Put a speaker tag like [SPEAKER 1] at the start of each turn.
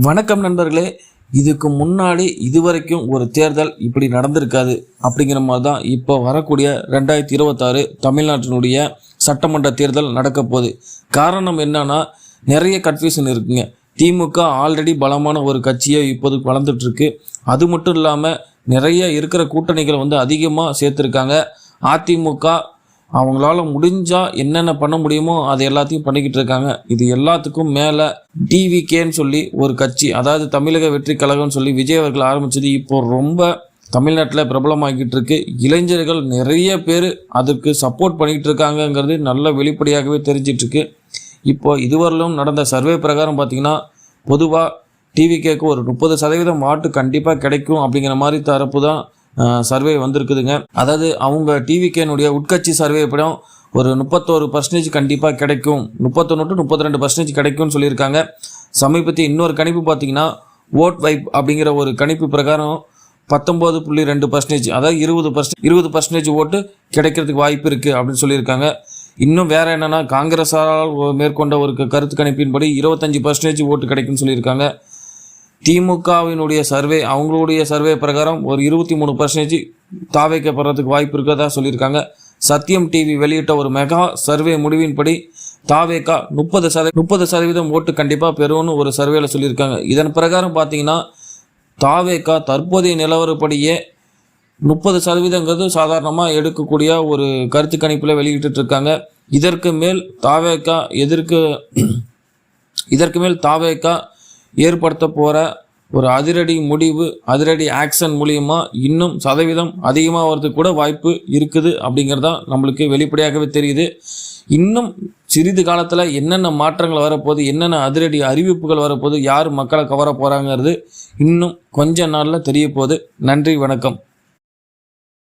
[SPEAKER 1] வணக்கம் நண்பர்களே. இதுக்கு முன்னாடி இதுவரைக்கும் ஒரு தேர்தல் இப்படி நடந்திருக்காது அப்படிங்கிற மாதிரி தான் இப்போ வரக்கூடிய 2026 தமிழ்நாட்டினுடைய சட்டமன்ற தேர்தல் நடக்க போகுது. காரணம் என்னன்னா, நிறைய கன்ஃபியூஷன் இருக்குங்க. திமுக ஆல்ரெடி பலமான ஒரு கட்சியை இப்போது வளர்ந்துட்டுருக்கு. அது மட்டும் இல்லாமல் நிறைய இருக்கிற கூட்டணிகளை அதிகமாக சேர்த்துருக்காங்க. அதிமுக அவங்களால முடிஞ்சால் என்னென்ன பண்ண முடியுமோ அது எல்லாத்தையும் பண்ணிக்கிட்டு இருக்காங்க. இது எல்லாத்துக்கும் மேலே டிவிகேன்னு சொல்லி ஒரு கட்சி, அதாவது தமிழக வெற்றி கழகம்னு சொல்லி விஜய் அவர்கள் ஆரம்பித்தது இப்போ ரொம்ப தமிழ்நாட்டில் பிரபலமாகிட்டு இருக்கு. இளைஞர்கள் நிறைய பேர் அதுக்கு சப்போர்ட் பண்ணிக்கிட்டு இருக்காங்கங்கிறது நல்ல வெளிப்படையாகவே தெரிஞ்சிட்ருக்கு. இப்போ இதுவரையிலும் நடந்த சர்வே பிரகாரம் பார்த்திங்கன்னா, பொதுவாக டிவிகேக்கு ஒரு 30% வாட்டு கண்டிப்பாக கிடைக்கும் அப்படிங்கிற மாதிரி தரப்பு தான் சர்வே வந்திருக்குதுங்க. அதாவது அவங்க டிவிகேனுடைய உட்கட்சி சர்வே படம் ஒரு 31% கண்டிப்பாக கிடைக்கும், 31 to 32% கிடைக்கும்னு சொல்லியிருக்காங்க. சமீபத்தில் இன்னொரு கணிப்பு பார்த்தீங்கன்னா, ஓட் வைப் அப்படிங்கிற ஒரு கணிப்பு பிரகாரம் 19.2%, அதாவது 20% ஓட்டு கிடைக்கிறதுக்கு வாய்ப்பு இருக்குது அப்படின்னு சொல்லியிருக்காங்க. இன்னும் வேறு என்னென்னா, காங்கிரஸால் மேற்கொண்ட ஒரு கருத்து கணிப்பின்படி 25% ஓட்டு கிடைக்கும்னு சொல்லியிருக்காங்க. திமுகவினுடைய சர்வே, அவங்களுடைய சர்வே பிரகாரம் ஒரு 23% தாவேக்கப்படுறதுக்கு வாய்ப்பு இருக்கிறதா சொல்லியிருக்காங்க. சத்தியம் டிவி வெளியிட்ட ஒரு மெகா சர்வே முடிவின்படி தாவேக்கா 30% ஓட்டு கண்டிப்பாக பெறும்னு ஒரு சர்வேல சொல்லியிருக்காங்க. இதன் பிரகாரம் பார்த்தீங்கன்னா, தாவேக்கா தற்போதைய நிலவரப்படியே 30%ங்கிறது சாதாரணமாக எடுக்கக்கூடிய ஒரு கருத்து கணிப்பில் வெளியிட்டு இருக்காங்க. இதற்கு மேல் தாவேக்கா ஏற்படுத்த போகிற ஒரு அதிரடி ஆக்ஷன் மூலியமாக இன்னும் சதவீதம் அதிகமாகிறதுக்கு கூட வாய்ப்பு இருக்குது அப்படிங்கிறதான் நம்மளுக்கு வெளிப்படையாகவே தெரியுது. இன்னும் சிறிது காலத்தில் என்னென்ன மாற்றங்கள் வரப்போகுது, என்னென்ன அதிரடி அறிவிப்புகள் வரப்போகுது, யார் மக்களை கவர போகிறாங்கிறது இன்னும் கொஞ்ச நாளில் தெரிய போகுது. நன்றி, வணக்கம்.